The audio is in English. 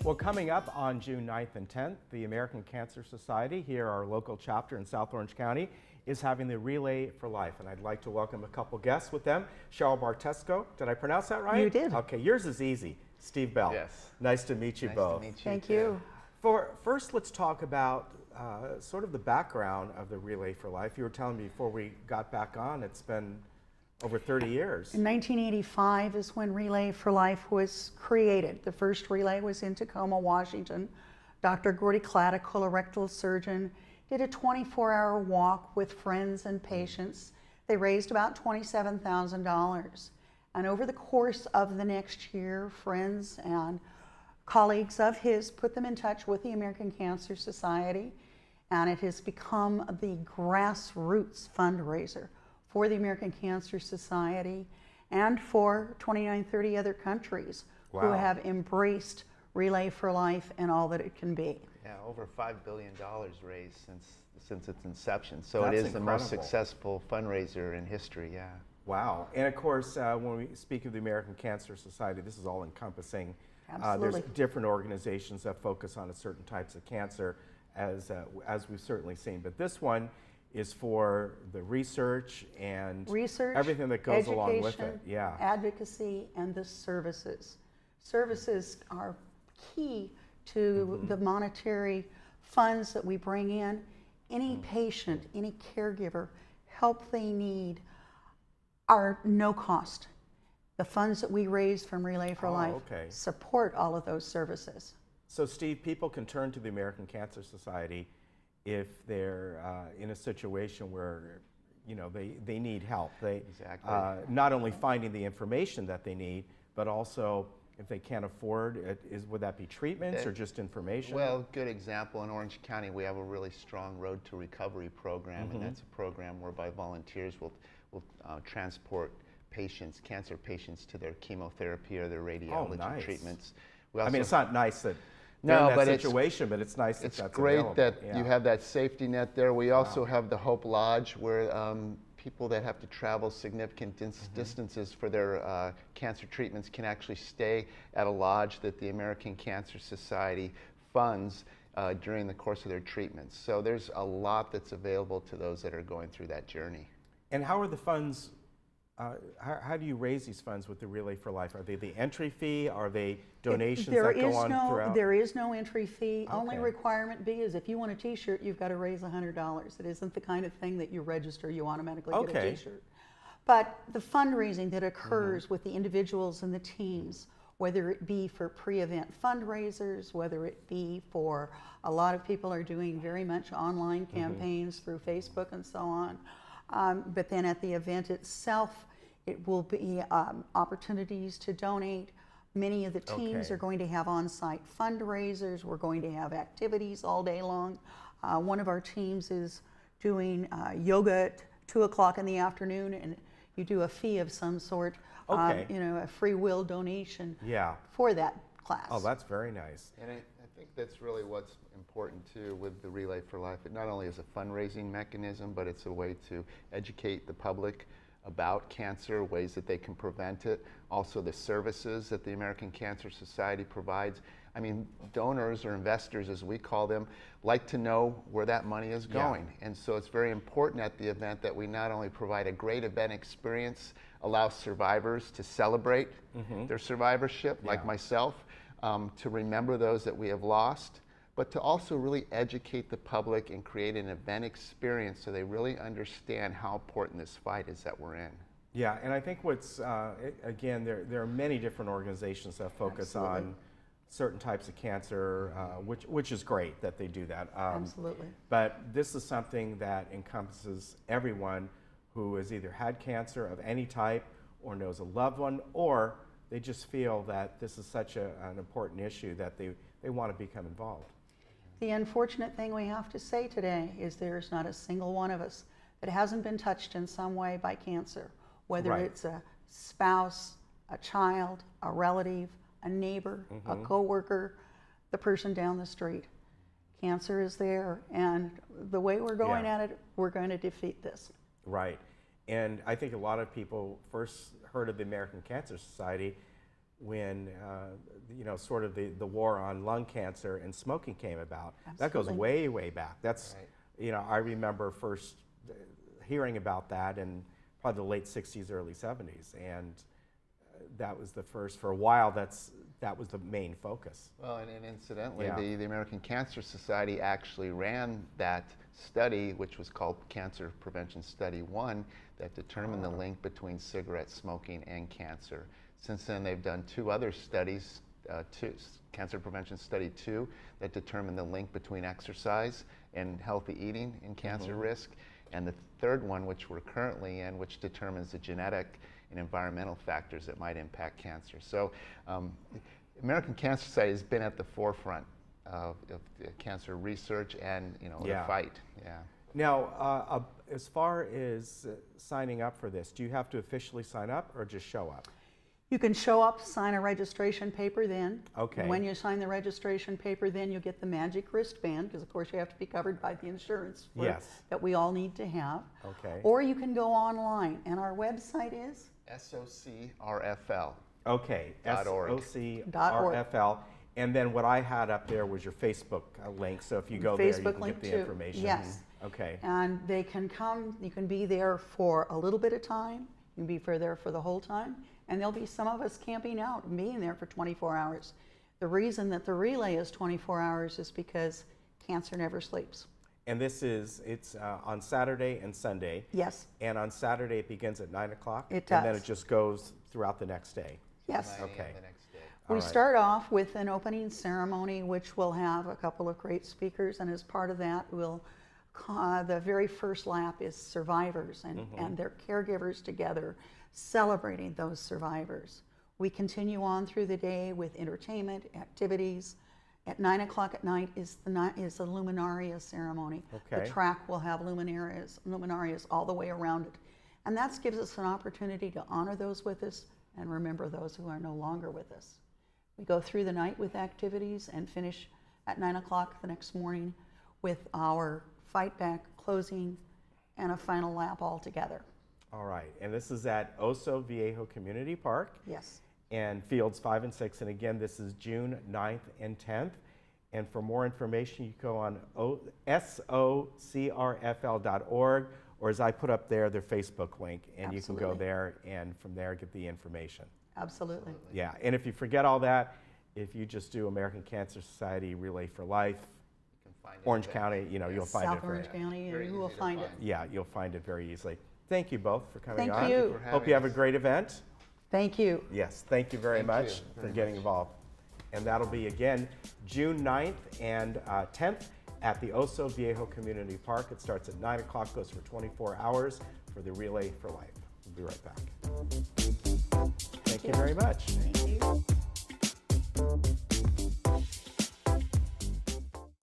Well, coming up on June 9th and 10th, the American Cancer Society, here our local chapter in South Orange County, is having the Relay for Life. And I'd like to welcome a couple guests with them. Cheryl Bartesco, did I pronounce that right? You did. Okay, yours is easy. Steve Bell. Yes. Nice to meet you both. Nice to meet you. Thank you. First, let's talk about sort of the background of the Relay for Life. You were telling me before we got back on, it's been over 30 years. In 1985 is when Relay for Life was created. The first relay was in Tacoma, Washington. Dr. Gordy Klatt, a colorectal surgeon, did a 24-hour walk with friends and patients. They raised about $27,000. And over the course of the next year, friends and colleagues of his put them in touch with the American Cancer Society, and it has become the grassroots fundraiser for the American Cancer Society and for 29, 30 other countries who have embraced Relay for Life and all that it can be. Yeah, over $5 billion raised since its inception. So That's it is incredible. the most successful fundraiser in history, yeah. Wow. And of course, when we speak of the American Cancer Society, this is all encompassing. Absolutely. There's different organizations that focus on certain types of cancer, as we've certainly seen. But this one is for the research and everything that goes along with it. Yeah. Advocacy, and the services. Services are key to the monetary funds that we bring in. Any patient, any caregiver, help they need are no cost. The funds that we raise from Relay for Life support all of those services. So Steve, people can turn to the American Cancer Society if they're in a situation where, you know, they need help. They not only finding the information that they need, but also if they can't afford it, would that be treatments or just information? Well, good example. In Orange County, we have a really strong Road to Recovery program, and that's a program whereby volunteers will transport patients, cancer patients, to their chemotherapy or their radiology treatments. I mean, it's not nice that situation, but it's nice that it's that's great available. that you have that safety net there. We also have the Hope Lodge, where people that have to travel significant distances for their cancer treatments can actually stay at a lodge that the American Cancer Society funds during the course of their treatments. So there's a lot that's available to those that are going through that journey. And how are the funds, how do you raise these funds with the Relay for Life? Are they the entry fee? Are they donations that go on throughout? There is no entry fee. Only requirement B is if you want a t-shirt, you've got to raise $100. It isn't the kind of thing that you register, you automatically get a t-shirt. But the fundraising that occurs with the individuals and the teams, whether it be for pre-event fundraisers, whether it be for, a lot of people are doing very much online campaigns through Facebook and so on. But then at the event itself, it will be opportunities to donate. Many of the teams are going to have on-site fundraisers. We're going to have activities all day long. One of our teams is doing yoga at 2 o'clock in the afternoon, and you do a fee of some sort, you know, a free will donation for that class. Oh, that's very nice. And I think that's really what's important too with the Relay for Life. It not only is a fundraising mechanism, but it's a way to educate the public about cancer, ways that they can prevent it, also the services that the American Cancer Society provides. I mean, donors or investors, as we call them, like to know where that money is going. And so it's very important at the event that we not only provide a great event experience, allow survivors to celebrate their survivorship, like myself, to remember those that we have lost, but to also really educate the public and create an event experience so they really understand how important this fight is that we're in. Yeah, and I think what's, again, there are many different organizations that focus on certain types of cancer, which is great that they do that. Absolutely. But this is something that encompasses everyone who has either had cancer of any type or knows a loved one, or they just feel that this is such an important issue that they want to become involved. The unfortunate thing we have to say today is there's not a single one of us that hasn't been touched in some way by cancer, whether it's a spouse, a child, a relative, a neighbor, a coworker, the person down the street. Cancer is there, and the way we're going at it, we're going to defeat this. Right. And I think a lot of people first heard of the American Cancer Society when sort of the war on lung cancer and smoking came about. Absolutely. That goes way, way back. That's, Right. I remember first hearing about that in probably the late 60s, early 70s, and that was the first, for a while, that was the main focus. Well, and incidentally, Yeah. the American Cancer Society actually ran that study, which was called Cancer Prevention Study 1, that determined the link between cigarette smoking and cancer. Since then, they've done 2 other studies, Cancer Prevention Study 2, that determined the link between exercise and healthy eating and cancer risk, and the 3rd one, which we're currently in, which determines the genetic and environmental factors that might impact cancer. So American Cancer Society has been at the forefront of cancer research and the fight. Yeah. Now, as far as signing up for this, do you have to officially sign up or just show up? You can show up, sign a registration paper then. Okay. When you sign the registration paper, then you'll get the magic wristband, because of course you have to be covered by the insurance that we all need to have. Okay. Or you can go online, and our website is SOCRFL. Okay, .org. SOCRFL. And then what I had up there was your Facebook link, so if you go there, you Facebook can link get the too. information. Yes. Okay. And they can come, you can be there for a little bit of time, you can be there for the whole time, and there'll be some of us camping out and being there for 24 hours. The reason that the relay is 24 hours is because cancer never sleeps. And it's on Saturday and Sunday. Yes. And on Saturday it begins at 9 o'clock? It And then does. it just goes throughout the next day? Yes. 9 a.m. Okay. the next day. We All right. start off with an opening ceremony, which will have a couple of great speakers, and as part of that, the very first lap is survivors and their caregivers together celebrating those survivors. We continue on through the day with entertainment, activities. At 9 o'clock at night is the luminaria ceremony. Okay. The track will have luminarias all the way around it. And that gives us an opportunity to honor those with us and remember those who are no longer with us. We go through the night with activities and finish at 9 o'clock the next morning with our fight back, closing, and a final lap all together. All right. And this is at Oso Viejo Community Park. Yes. And fields 5 and 6. And again, this is June 9th and 10th. And for more information, you go on SOCRFL.org, or as I put up there, their Facebook link, and you can go there and from there get the information. Absolutely. Yeah, and if you forget all that, if you just do American Cancer Society Relay for Life, You can find it Orange there. County, you'll find South it. Orange County, Very you will easy to find it. find. Yeah, you'll find it very easily. Thank you both for coming Thank on. you. for Hope you have a having us. great event. Thank you. Yes, thank you very Thank much you for very getting much. involved. And that'll be again June 9th and 10th at the Oso Viejo Community Park. It starts at 9 o'clock, goes for 24 hours for the Relay for Life. We'll be right back. Thank you very much.